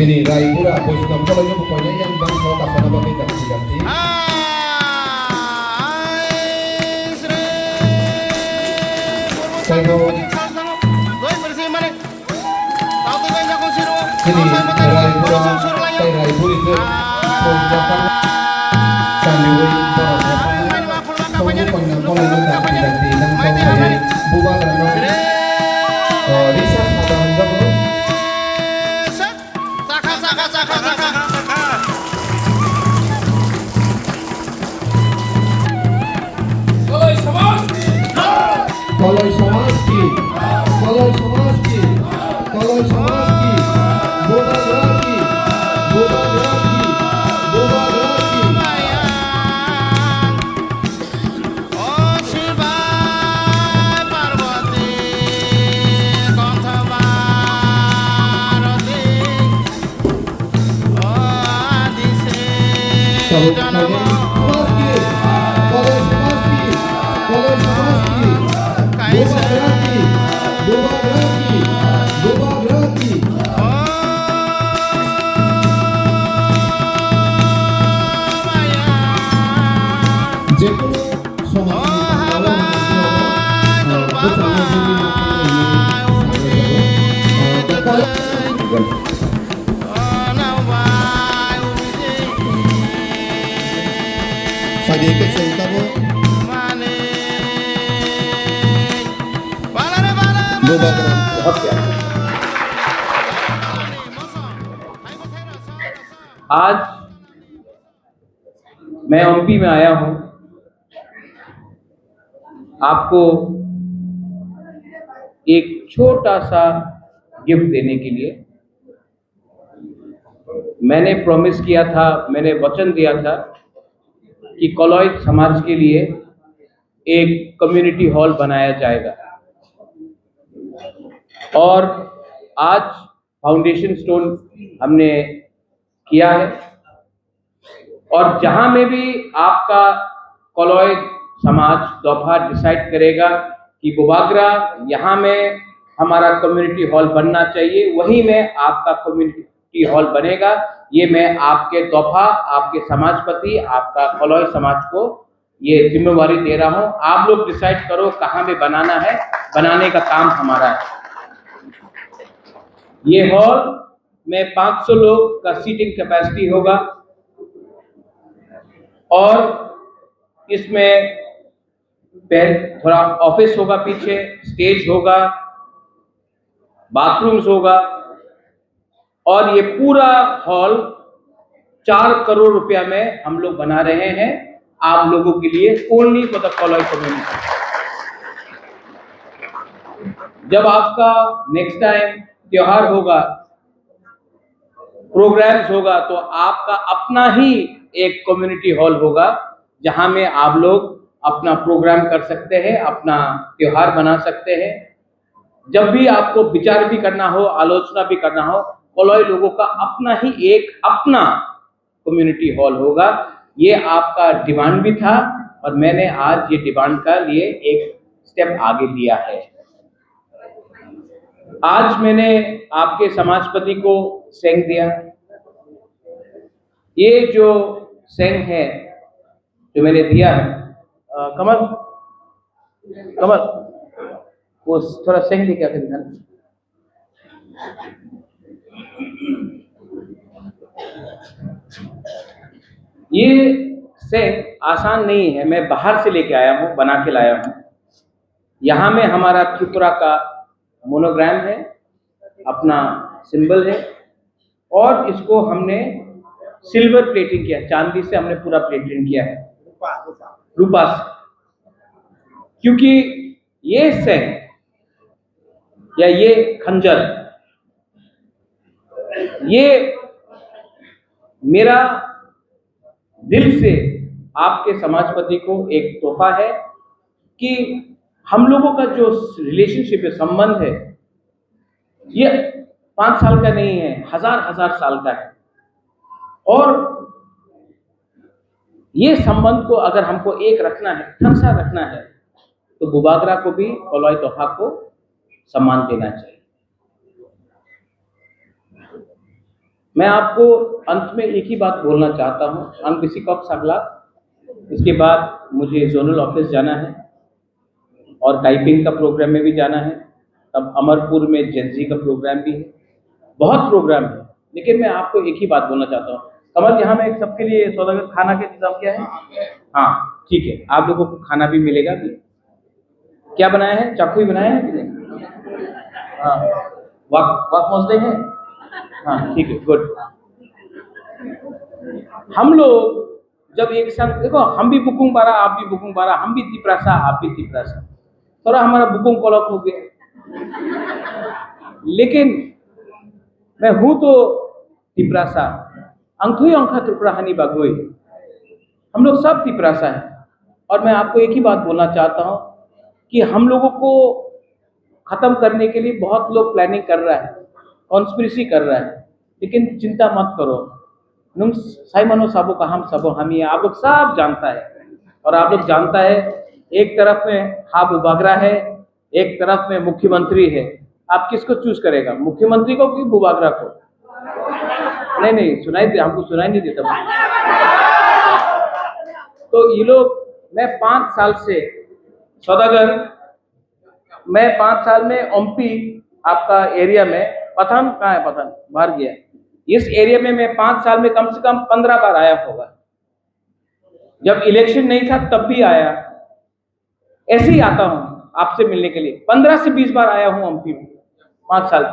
Sini Raipura Bosnam kalau ini pokoknya yang bang mau kasar apa kita ganti. Saya mau sini Raipura saya Raipura itu mengucapkan sandiway semua pengen kalau ini ganti dan saya buka karena riset atau enggak Koloi Samaski, Boba Graki. Oh Shiva Parvati, Kontava Roti, oh Adise Janamo. आज मैं MP में आया हूं आपको एक छोटा सा gift देने के लिए। मैंने प्रॉमिस किया था, मैंने वचन दिया था कि कोलोई समाज के लिए एक कम्युनिटी हॉल बनाया जाएगा और आज फाउंडेशन स्टोन हमने किया है। और जहां में भी आपका कोलोई समाज दफा डिसाइड करेगा कि बोबाग्रा यहाँ में हमारा कम्युनिटी हॉल बनना चाहिए, वहीं में आपका कम्युनिटी हॉल बनेगा। ये मैं आपके दफा, आपके समाजपति, आपका कोलोई समाज को ये जिम्मेवारी दे रहा हूं। आप लोग डिसाइड करो कहाँ में बनाना है, बनाने का काम हमारा है। ये हॉल में 500 लोग का सीटिंग कैपेसिटी होगा और इसमें थोड़ा ऑफिस होगा, पीछे स्टेज होगा, बाथरूम्स होगा और ये पूरा हॉल 4 करोड़ रुपया में हम लोग बना रहे हैं आप लोगों के लिए, ओनली फॉर द कोलोई कम्युनिटी। जब आपका नेक्स्ट टाइम त्योहार होगा, प्रोग्राम्स होगा, तो आपका अपना ही एक कम्युनिटी हॉल होगा जहां में आप लोग अपना प्रोग्राम कर सकते हैं, अपना त्योहार बना सकते हैं। जब भी आपको विचार भी करना हो, आलोचना भी करना हो, कोलोई लोगों का अपना ही एक अपना कम्युनिटी हॉल होगा। ये आपका डिमांड भी था और मैंने आज ये डिमांड का लिए एक स्टेप आगे लिया है। आज मैंने आपके समाजपति को सेंग दिया। ये जो सेंग है जो मैंने दिया है। कमल कमल वो थोड़ा सेंग लेके आके दिखाना। ये सेंग आसान नहीं है, मैं बाहर से लेके आया हूँ, बना के लाया हूँ। यहाँ में हमारा त्रिपुरा का मोनोग्राम है, अपना सिंबल है, और इसको हमने सिल्वर प्लेटिंग किया, चांदी से हमने पूरा प्लेटिंग किया है, रूपा से। क्योंकि ये सेंग या ये खंजर, ये मेरा दिल से आपके समाजपति को एक तोहफा है कि हम लोगों का जो रिलेशनशिप है, संबंध है, ये 5 साल का नहीं है, हजार साल का है। और ये संबंध को अगर हमको एक रखना है, ठंसा रखना है, तो बुबागरा को भी कोलोई तोहफा को सम्मान देना चाहिए। मैं आपको अंत में एक ही बात बोलना चाहता हूँ, अनबिसिकॉक सगला, इसके बाद मुझे जोनल ऑफिस जाना है और टाइपिंग का प्रोग्राम में भी जाना है। अब अमरपुर में जेंजी का प्रोग्राम भी है, बहुत प्रोग्राम है, लेकिन मैं आपको एक ही बात बोलना चाहता हूँ। कमल, यहाँ में एक सबके लिए सौदागर खाना के इंतजाम क्या है? हाँ ठीक है, आप लोगों को खाना भी मिलेगा भी। क्या बनाया है? चाकू ही बनाया है कि नहीं? हाँ, वाक मौजदे हैं। हाँ ठीक है, गुड। हम लोग जब एक संग, देखो हम भी बुकुंग बारा, आप भी बुकुंग बारा, हम भी तिपरासा, आप भी तिपरासा, थोड़ा हमारा बुकुंग कोलक हो गया, लेकिन मैं हूं तो तिपरासा, अंकुई अंखा त्रिपुराहानी बागोई, हम लोग सब तिपरासा है। और मैं आपको एक ही बात बोलना चाहता हूं कि हम लोगों को खत्म करने के लिए बहुत लोग प्लानिंग कर रहा है, कॉन्स्पिरेसी कर रहा है, लेकिन चिंता मत करो। नुम साइमनो साबो का हम सबो हम, ये आप लोग सब जानता है। और आप लोग जानता है, एक तरफ में हा बुबागरा है, एक तरफ में मुख्यमंत्री है, आप किसको चूज करेगा, मुख्यमंत्री को कि बुबागरा को? नहीं सुनाई दे, हमको सुनाई नहीं देता। तो ये लोग, मैं 5 साल से सौदागर, मैं 5 साल में ओमपी आपका एरिया में, पठान कहाँ है? पठान बाहर गया। इस एरिया में मैं 5 साल में कम से कम 15 बार आया होगा। जब इलेक्शन नहीं था तब भी आया, ऐसे ही आता हूं आपसे मिलने के लिए। 15 से 20 बार आया हूं ओमपी में 5 साल।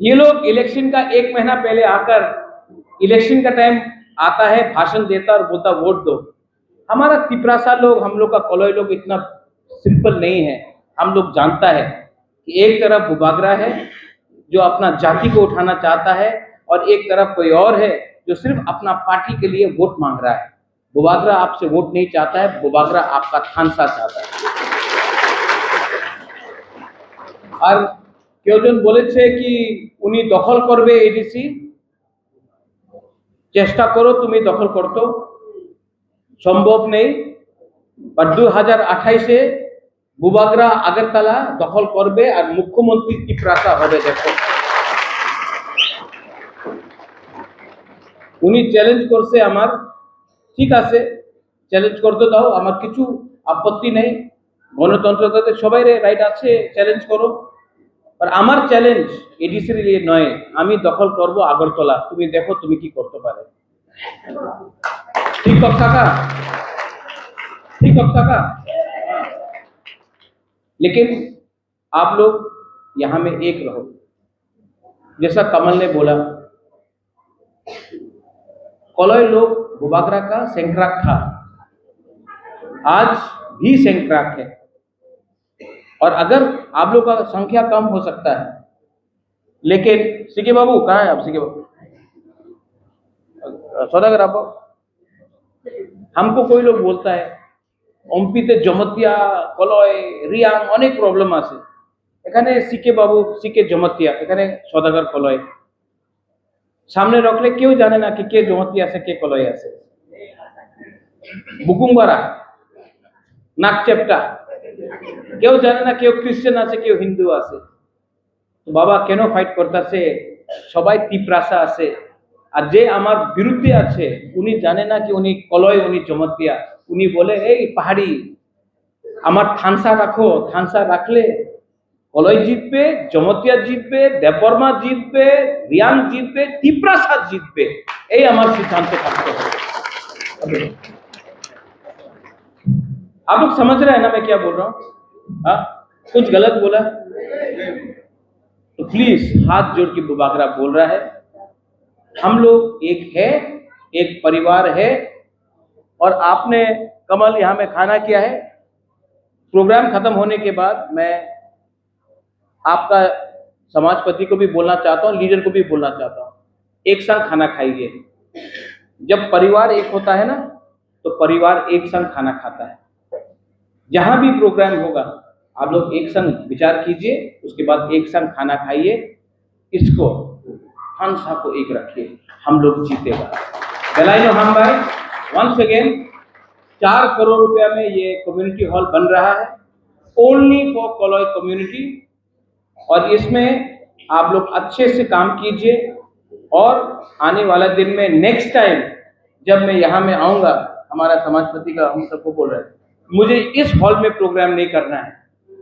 ये लोग इलेक्शन का 1 महीना पहले आकर, इलेक्शन का टाइम आता है, भाषण देता और बोलता वोट दो। हमारा तिपरासा लोग, हम लोग का कोलोई लोग इतना सिंपल नहीं है। हम लोग जानता है कि एक तरफ बुबागरा है जो अपना जाति को उठाना चाहता है, और एक तरफ कोई और है जो सिर्फ अपना पार्टी के लिए वोट मांग रहा है। बुबागरा आपसे वोट नहीं चाहता है, बुबागरा आपका थानसा चाहता है। और क्यों बोले थे कि उन्हीं दखल करबे एडीसी, चेष्टा करो तुम्हें दखल करते, संभव नहीं। पर 2028 बुबागरा अगरतला दखल करबे और मुख्यमंत्री तिपरासा होबे। देखो उन्हीं चैलेंज करছে আমার, ঠিক আছে চ্যালেঞ্জ করতে দাও, আমার কিছু আপত্তি নেই, গণতন্ত্রতে সবাই রাইট আছে, চ্যালেঞ্জ করো। আর আমার চ্যালেঞ্জ এডিসির लिए নয়, আমি দখল করব আগরতলা, তুমি দেখো তুমি কি করতে পারে। ঠিক কথা का, ठीक কথা का। लेकिन आप लोग यहाँ में एक रहो। जैसा कमल ने बोला, कोलोई लोग बुबागरा का सेंक्राक था, आज भी सेंक्राक है। और अगर आप लोग का संख्या कम हो सकता है, लेकिन सीके बाबू कहाँ है आप? सीके बाबू सौदागर आप, हमको कोई लोग बोलता है ओमपीते जमतिया कोलोई रियांग अनेक प्रॉब्लम आसे, এখানে सीके बाबू सीके जमतिया, এখানে सौदागर कोलोई सामने रखले क्यों जाने ना कि के जमतिया से के कोलोई आसे। बुकुंगबारा नाकचेप्टा क्यों जाने ना, क्यों क्रिश्चियन आसे, क्यों हिंदू आसे। तो बाबा केनो फाइट करता से, सबाई तिपरासा आसे, আর যে আমার বিরুদ্ধে আছে উনি জানে না কি উনি কলয় উনি জমতিয়া উনি বলে এই পাহাড়ি আমার থানসা রাখো, থানসা রাখলে কলয় জিতবে, জমতিয়া জিতবে, দেববর্মা জিতবে, রিয়াং জিতবে, তিপ্রাসাদ জিতবে, এই আমার সিদ্ধান্ত থাকতে হবে। आप लोग समझ रहे हैं ना मैं क्या बोल रहा हूँ? हाँ, कुछ गलत बोला तो प्लीज हाथ जोड़ के बुबागरा बोल रहा है, हम लोग एक है, एक परिवार है। और आपने कमल यहाँ में खाना किया है। प्रोग्राम खत्म होने के बाद मैं आपका समाजपति को भी बोलना चाहता हूँ, लीडर को भी बोलना चाहता हूँ, एक संग खाना खाइए। जब परिवार एक होता है ना तो परिवार एक संग खाना खाता है। जहां भी प्रोग्राम होगा आप लोग एक संग विचार कीजिए, उसके बाद एक संग खाना खाइए, इसको हंसा को एक रखिए, हम लोग जीतेगा। गलाइनो हम भाई वंस अगेन 4 करोड़ रुपया में ये कम्युनिटी हॉल बन रहा है, ओनली फॉर कलॉय कम्युनिटी। और इसमें आप लोग अच्छे से काम कीजिए और आने वाला दिन में नेक्स्ट टाइम जब मैं यहाँ में आऊँगा, हमारा समाजपति का हम सबको बोल रहे हैं, मुझे इस हॉल में प्रोग्राम नहीं करना है,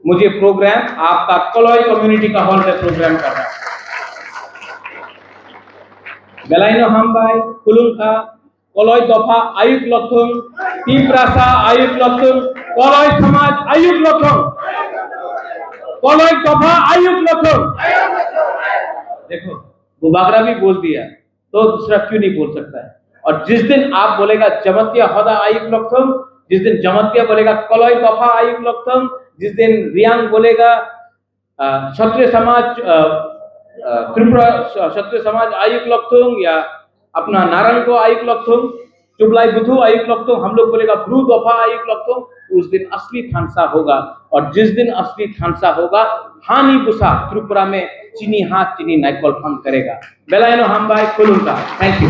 मुझे प्रोग्राम आपका कलॉय कम्युनिटी का हॉल में प्रोग्राम करना है। बेलाइनो हम भाई कुलुंखा कलॉय दफा आयुक्त लक्षण तीप्रासा आयुक्त लक्षण कलॉय समाज आयुक्त लक्षण कलॉय दफा आयुक्त लक्षण। देखो बुबागरा भी बोल दिया तो दूसरा क्यों नहीं बोल सकता है। और जिस दिन आप बोलेगा जमतिया हदा आयुक्त लक्षण, जिस दिन जमतिया बोलेगा कलॉय दफा आयुक्त लक्षण, जिस दिन रियांग बोलेगा क्षत्रिय समाज त्रिपुरा क्षत्रिय समाज आयुक्त लक्षण या अपना नारायण को आयुक्त लक्षण, चुबलाई बुधु आयुक्त लक्षण, हम लोग बोलेगा ब्रू दफा आयुक्त लक्षण, उस दिन असली थानसा होगा। और जिस दिन असली थानसा होगा हानि बुसा त्रिपुरा में चीनी हाथ चीनी नाइकल फन करेगा। बेलायनो हम भाई खुलूंगा। Thank you.